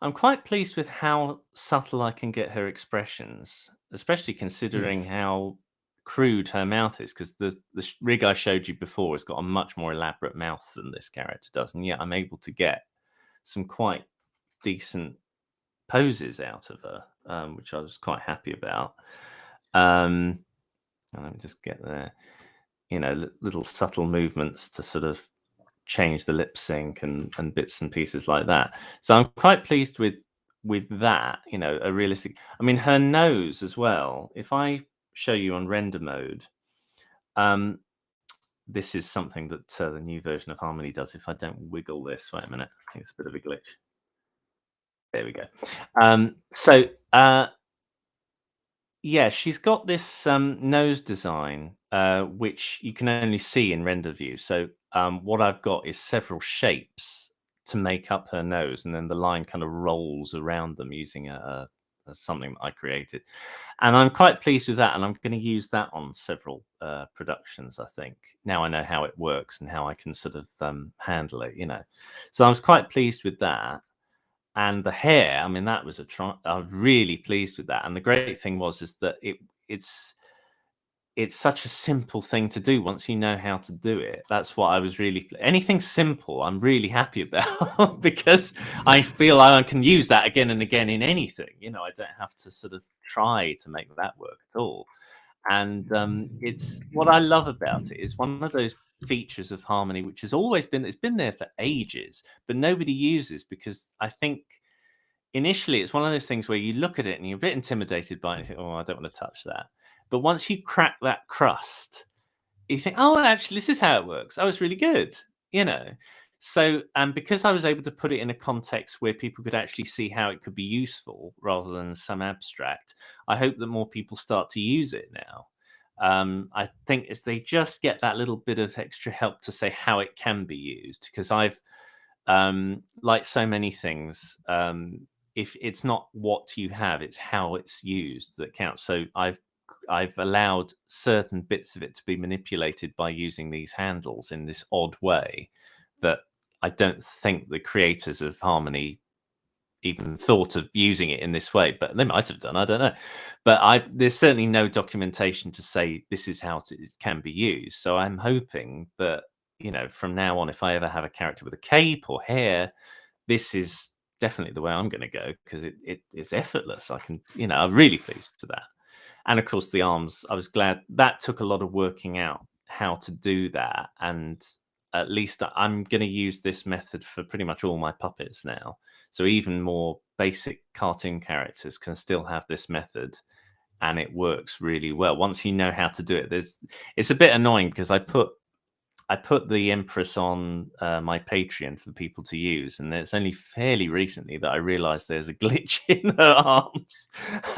Speaker 2: I'm quite pleased with how subtle I can get her expressions, especially
Speaker 3: Hmm.
Speaker 2: considering how crude her mouth is. Because the rig I showed you before has got a much more elaborate mouth than this character does, and yet I'm able to get some quite decent poses out of her, which I was quite happy about. And let me just get there. Little subtle movements to sort of change the lip sync and bits and pieces like that. So I'm quite pleased with that. A realistic. I mean, her nose as well. If I show you on render mode, um, this is something that the new version of Harmony does. If I don't wiggle this, wait a minute, I think it's a bit of a glitch. There we go. So yeah, she's got this nose design, which you can only see in render view. So what I've got is several shapes to make up her nose, and then the line kind of rolls around them using something that I created. And I'm quite pleased with that, and I'm going to use that on several productions, I think. Now I know how it works and how I can sort of handle it. So I was quite pleased with that. And the hair, I mean, that was I was really pleased with that. And the great thing is that it's such a simple thing to do once you know how to do it. That's what I was really anything simple, I'm really happy about because I feel I can use that again and again in anything. I don't have to sort of try to make that work at all. And it's what I love about it is one of those features of Harmony, which has always it's been there for ages, but nobody uses because I think initially it's one of those things where you look at it and you're a bit intimidated by it and you think, oh, I don't want to touch that. But once you crack that crust, you think, oh, actually, this is how it works. Oh, it's really good, you know. So, because I was able to put it in a context where people could actually see how it could be useful rather than some abstract, I hope that more people start to use it now. I think as they just get that little bit of extra help to say how it can be used, because I've, like so many things, if it's not what you have, it's how it's used that counts. So I've allowed certain bits of it to be manipulated by using these handles in this odd way that I don't think the creators of Harmony even thought of using it in this way, but they might have done. I don't know, but there's certainly no documentation to say this is how it can be used. So I'm hoping that from now on, if I ever have a character with a cape or hair, this is definitely the way I'm going to go because it is effortless. I'm really pleased with that. And of course, the arms, I was glad that took a lot of working out how to do that. And at least I'm going to use this method for pretty much all my puppets now. So even more basic cartoon characters can still have this method and it works really well. Once you know how to do it, it's a bit annoying because I put the Empress on my Patreon for people to use, and it's only fairly recently that I realized there's a glitch in her arms,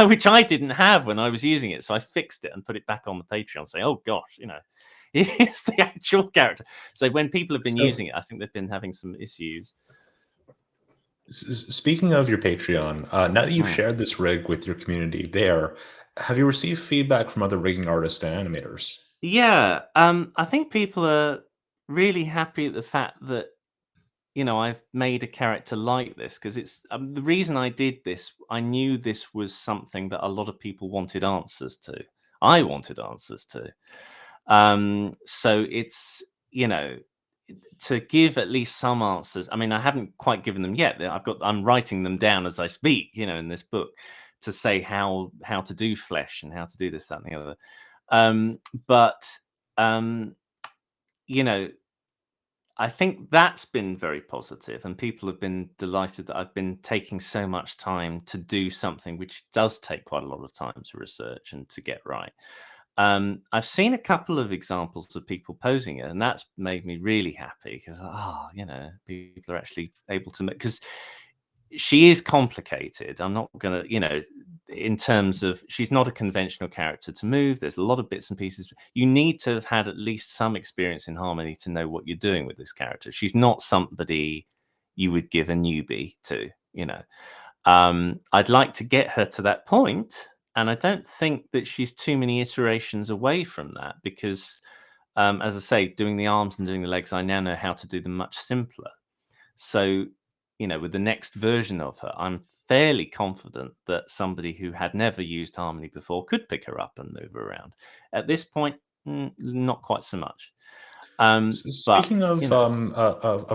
Speaker 2: which I didn't have when I was using it. So I fixed it and put it back on the Patreon, saying, "Oh gosh, it's the actual character." So when people have been
Speaker 3: So,
Speaker 2: using it, I think they've been having some issues.
Speaker 3: Speaking of your Patreon, now that you've
Speaker 2: Hmm.
Speaker 3: shared this rig with your community there, have you received feedback from other rigging artists and animators?
Speaker 2: Yeah, I think people are really happy at the fact that I've made a character like this because it's the reason I did this. I knew this was something that a lot of people wanted answers to. I wanted answers to. So it's to give at least some answers. I mean, I haven't quite given them yet. I'm writing them down as I speak. In this book to say how to do flesh and how to do this, that, and the other. But you know I think that's been very positive, and people have been delighted that I've been taking so much time to do something which does take quite a lot of time to research and to get right. I've seen a couple of examples of people posing it, and that's made me really happy because, people are actually able to make, because she is complicated. I'm not gonna, in terms of she's not a conventional character to move. There's a lot of bits and pieces. You need to have had at least some experience in Harmony to know what you're doing with this character. She's not somebody you would give a newbie to. I'd like to get her to that point, and I don't think that she's too many iterations away from that because, as I say, doing the arms and doing the legs, I now know how to do them much simpler. So with the next version of her, I'm fairly confident that somebody who had never used Harmony before could pick her up and move her around. At this point, not quite so much. But
Speaker 3: Speaking of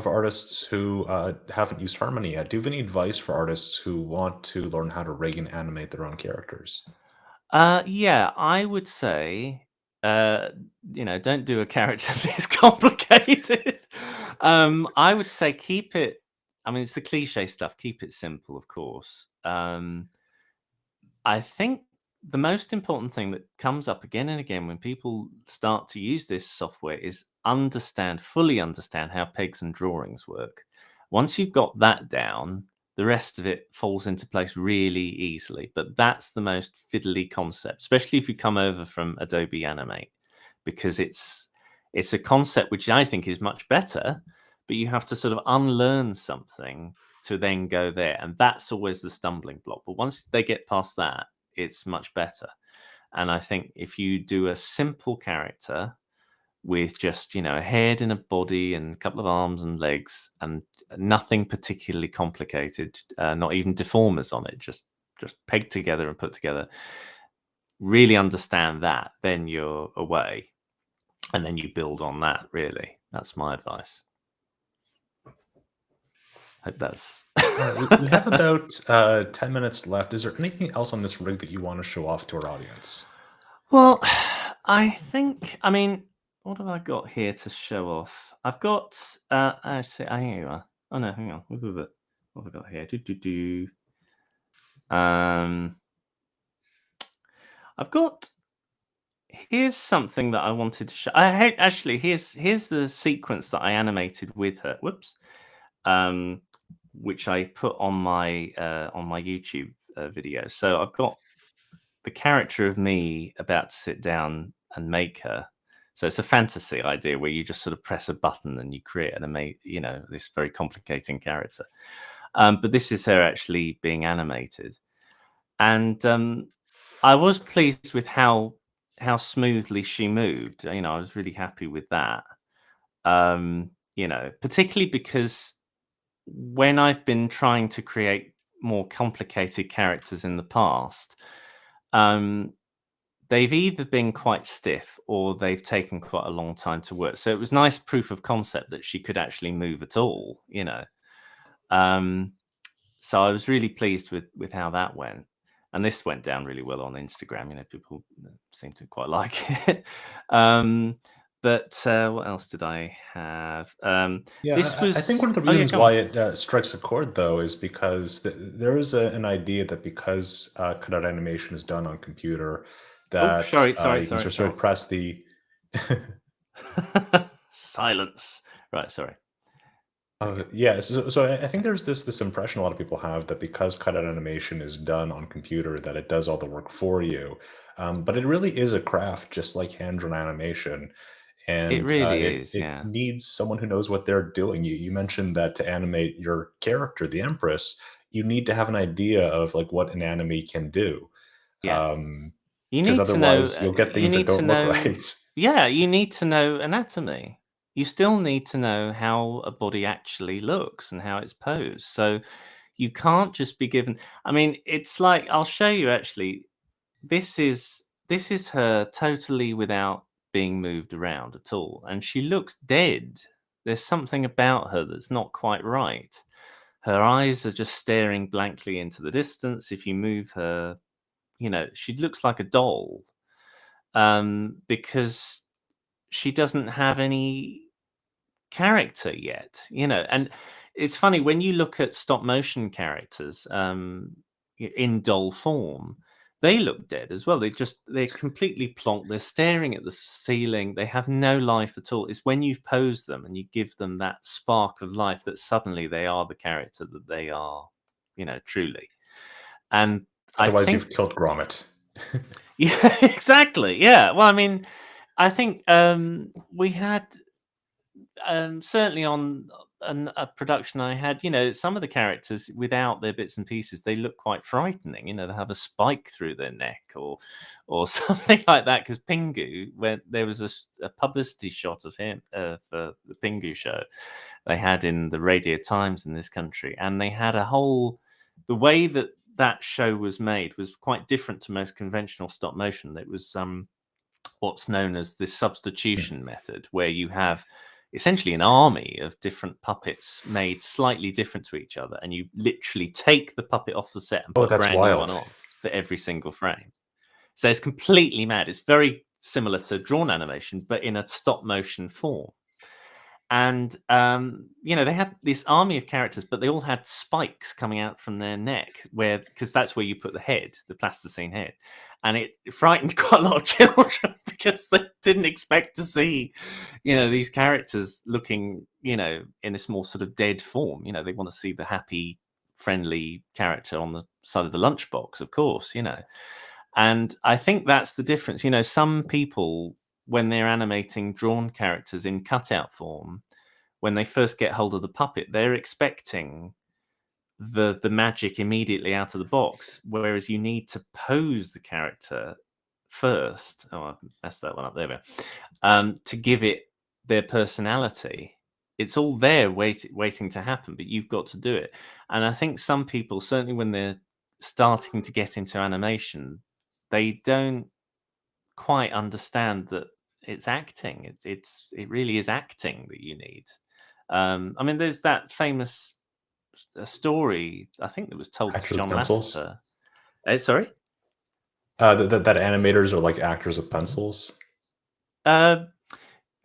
Speaker 3: artists who haven't used Harmony yet, do you have any advice for artists who want to learn how to rig and animate their own characters?
Speaker 2: Yeah, I would say, don't do a character this complicated. I would say keep it. I mean, it's the cliche stuff. Keep it simple, of course. I think the most important thing that comes up again and again when people start to use this software is fully understand how pegs and drawings work. Once you've got that down, the rest of it falls into place really easily. But that's the most fiddly concept, especially if you come over from Adobe Animate, because it's a concept which I think is much better, but you have to sort of unlearn something to then go there. And that's always the stumbling block. But once they get past that, it's much better. And I think if you do a simple character with just, a head and a body and a couple of arms and legs and nothing particularly complicated, not even deformers on it, just pegged together and put together, really understand that, then you're away. And then you build on that, really. That's my advice. Hope that's...
Speaker 3: All right, we have about 10 minutes left. Is there anything else on this rig that you want to show off to our audience?
Speaker 2: Well, I think, what have I got here to show off? I've got, actually, here you are. Oh, no, hang on. What have I got here? I've got, here's something that I wanted to show. Actually, here's the sequence that I animated with her. Whoops. Which I put on my YouTube video. So I've got the character of me about to sit down and make her. So it's a fantasy idea where you just sort of press a button and you create this very complicating character. But this is her actually being animated, and I was pleased with how smoothly she moved. I was really happy with that. Particularly because when I've been trying to create more complicated characters in the past, they've either been quite stiff or they've taken quite a long time to work. So it was nice proof of concept that she could actually move at all, So I was really pleased with how that went. And this went down really well on Instagram. People seem to quite like it. But what else did I have?
Speaker 3: I think one of the reasons why it strikes a chord, though, is because there is an idea that because cutout animation is done on computer, that
Speaker 2: sorry.
Speaker 3: you can sort of press the
Speaker 2: silence. Right, sorry.
Speaker 3: Yeah, so I think there's this impression a lot of people have that because cutout animation is done on computer, that it does all the work for you. But it really is a craft, just like hand-drawn animation. And
Speaker 2: it really is,
Speaker 3: it needs someone who knows what they're doing. You mentioned that to animate your character, the Empress, you need to have an idea of like what an anime can do.
Speaker 2: Yeah. You
Speaker 3: Because
Speaker 2: need to know.
Speaker 3: otherwise you'll get things that don't look right.
Speaker 2: Yeah, you need to know anatomy. You still need to know how a body actually looks and how it's posed. So you can't just be given. It's like, I'll show you actually. This is her totally without being moved around at all, and she looks dead. There's something about her that's not quite right. Her eyes are just staring blankly into the distance. If you move her, she looks like a doll, because she doesn't have any character yet, and it's funny when you look at stop motion characters in doll form, they look dead as well. They're completely plonked. They're staring at the ceiling. They have no life at all. It's when you pose them and you give them that spark of life that suddenly they are the character that they are, truly. And
Speaker 3: otherwise you've killed Gromit.
Speaker 2: Yeah, exactly. Yeah. Well, I think we had certainly on a production I had, some of the characters without their bits and pieces, they look quite frightening. They have a spike through their neck or something like that. Because Pingu, when there was a publicity shot of him for the Pingu show, they had in the Radio Times in this country, and they had the way that show was made was quite different to most conventional stop motion. It was what's known as the substitution method, where you have essentially an army of different puppets made slightly different to each other, and you literally take the puppet off the set and
Speaker 3: Oh,
Speaker 2: put a
Speaker 3: that's
Speaker 2: brand new one
Speaker 3: wild.
Speaker 2: on for every single frame. So it's completely mad. It's very similar to drawn animation, but in a stop motion form. And they had this army of characters, but they all had spikes coming out from their neck, because that's where you put the head, the plasticine head. And it frightened quite a lot of children because they didn't expect to see, these characters looking, in this more sort of dead form. They want to see the happy, friendly character on the side of the lunchbox, of course, And I think that's the difference. Some people, when they're animating drawn characters in cutout form, when they first get hold of the puppet, they're expecting the magic immediately out of the box, whereas you need to pose the character first. Oh, I've messed that one up. There we go. To give it their personality. It's all there waiting to happen, but you've got to do it. And I think some people, certainly when they're starting to get into animation, they don't quite understand that it's acting. It really is acting that you need. I mean, there's that famous story, I think, that was told to
Speaker 3: Actors with
Speaker 2: John
Speaker 3: pencils.
Speaker 2: Lasseter. Sorry?
Speaker 3: That animators are like actors with pencils.
Speaker 2: Oh,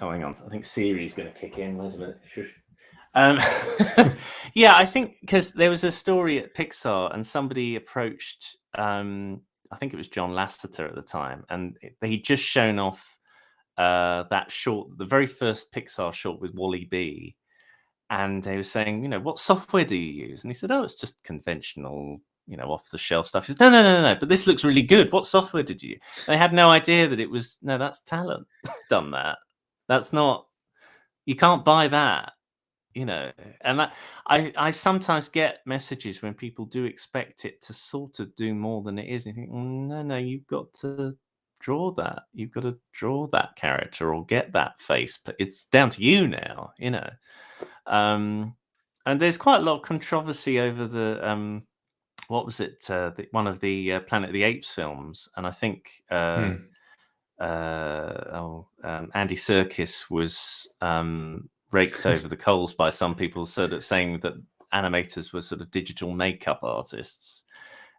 Speaker 2: hang on. I think Siri's going to kick in. Wait a minute. Shush. Yeah, I think because there was a story at Pixar and somebody approached, I think it was John Lasseter at the time, and he'd just shown off that short, the very first Pixar short with Wally B. And they were saying, what software do you use? And he said, oh, it's just conventional, off the shelf stuff. He said, no, but this looks really good. What software did you use? They had no idea that it was, no, that's talent done that. That's not, you can't buy that, And that, I sometimes get messages when people do expect it to sort of do more than it is. And you think, no, you've got to draw that. You've got to draw that character or get that face. But it's down to you now, And there's quite a lot of controversy over the what was it? One of the Planet of the Apes films, and I think Andy Serkis was raked over the coals by some people, sort of saying that animators were sort of digital makeup artists,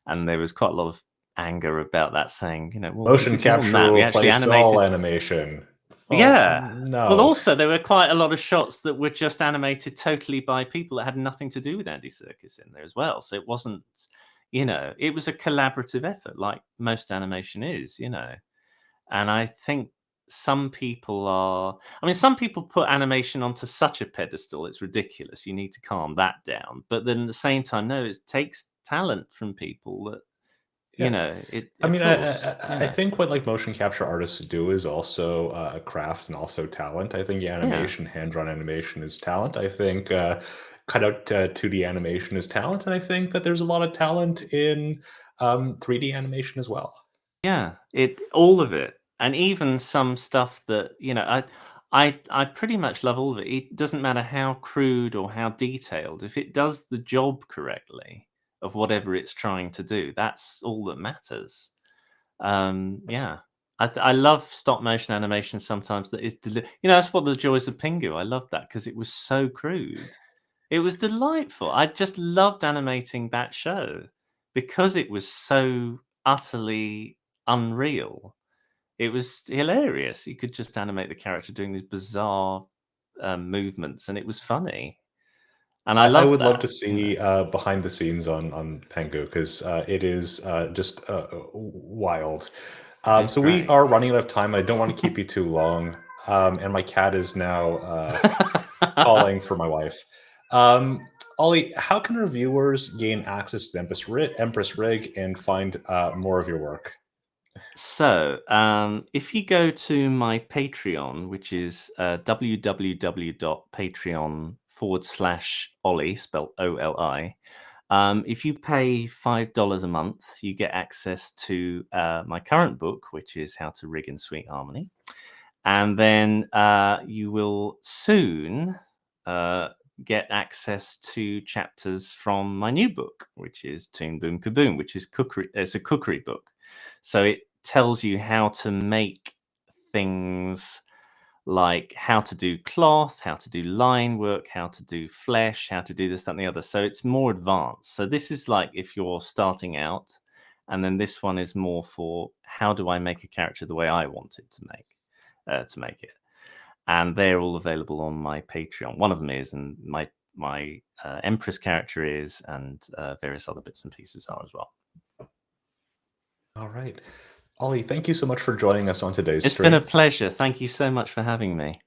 Speaker 2: and there was quite a lot of anger about that, saying, well,
Speaker 3: Motion
Speaker 2: we did more than
Speaker 3: capture
Speaker 2: that. We
Speaker 3: will
Speaker 2: actually
Speaker 3: replace all
Speaker 2: animated.
Speaker 3: animation. Oh,
Speaker 2: Yeah.
Speaker 3: no.
Speaker 2: Well, also there were quite a lot of shots that were just animated totally by people that had nothing to do with Andy Serkis in there as well. So it wasn't, it was a collaborative effort, like most animation is, And I think some people put animation onto such a pedestal, it's ridiculous. You need to calm that down. But then at the same time, no, it takes talent from people that,
Speaker 3: I think what like motion capture artists do is also a craft and also talent. I think animation, hand-drawn animation is talent. I think cutout 2D animation is talent, and I think that there's a lot of talent in 3D animation as well.
Speaker 2: Yeah, all of it, and even some stuff that I pretty much love all of it. It doesn't matter how crude or how detailed. If it does the job correctly of whatever it's trying to do, that's all that matters. Yeah, I love stop motion animation sometimes that is, that's what the joys of Pingu. I loved that because it was so crude. It was delightful. I just loved animating that show because it was so utterly unreal. It was hilarious. You could just animate the character doing these bizarre movements, and it was funny. And I
Speaker 3: would love
Speaker 2: that,
Speaker 3: to see behind the scenes on Pengu because it is just wild.
Speaker 2: It's
Speaker 3: So we
Speaker 2: great.
Speaker 3: are running out of time. I don't want to keep you too long, and my cat is now calling for my wife. Ollie, how can our viewers gain access to the Empress Rig and find more of your work?
Speaker 2: So, if you go to my Patreon, which is www.patreon.com/Oli, spelled OLI, if you pay $5 a month, you get access to my current book, which is How to Rig in Sweet Harmony. And then you will soon get access to chapters from my new book, which is Toon Boom Kaboom, which is cookery. It's a cookery book. So it tells you how to make things like how to do cloth, how to do line work, how to do flesh, how to do this, that, and the other. So it's more advanced. So this is like if you're starting out, and then this one is more for how do I make a character the way I want it to make it. And they're all available on my Patreon. One of them is, and my Empress character is, and various other bits and pieces are as well.
Speaker 3: All right. Oli, thank you so much for joining us on today's
Speaker 2: It's
Speaker 3: stream.
Speaker 2: been a pleasure. Thank you so much for having me.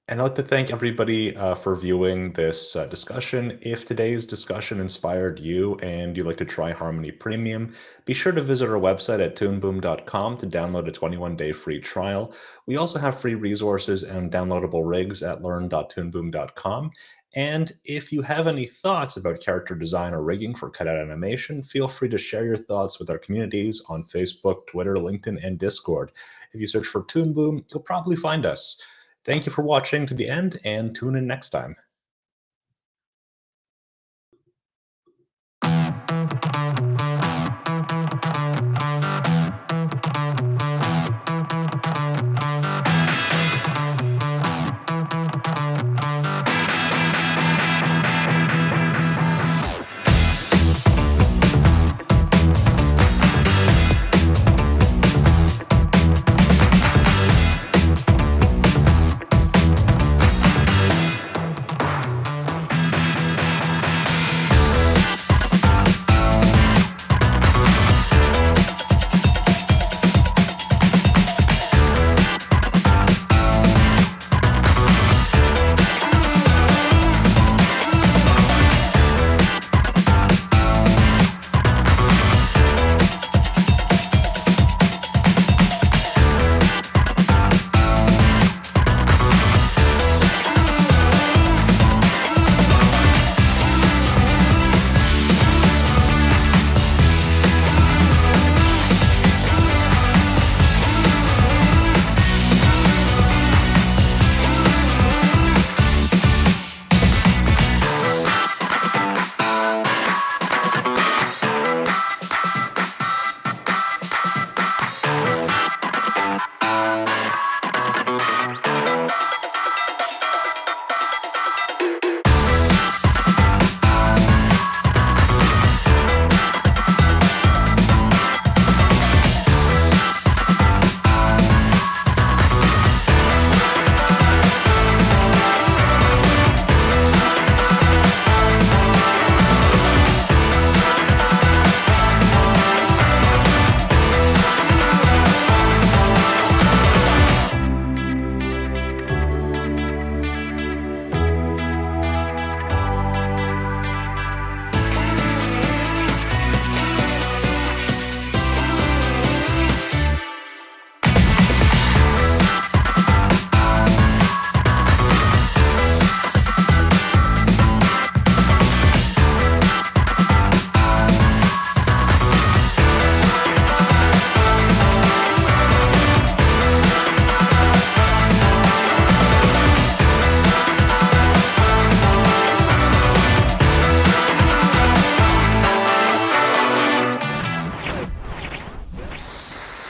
Speaker 3: And I'd like to thank everybody for viewing this discussion. If today's discussion inspired you and you'd like to try Harmony Premium, be sure to visit our website at toonboom.com to download a 21-day free trial. We also have free resources and downloadable rigs at learn.toonboom.com. And if you have any thoughts about character design or rigging for cutout animation, feel free to share your thoughts with our communities on Facebook, Twitter, LinkedIn, and Discord. If you search for Toon Boom, you'll probably find us. Thank you for watching to the end, and tune in next time.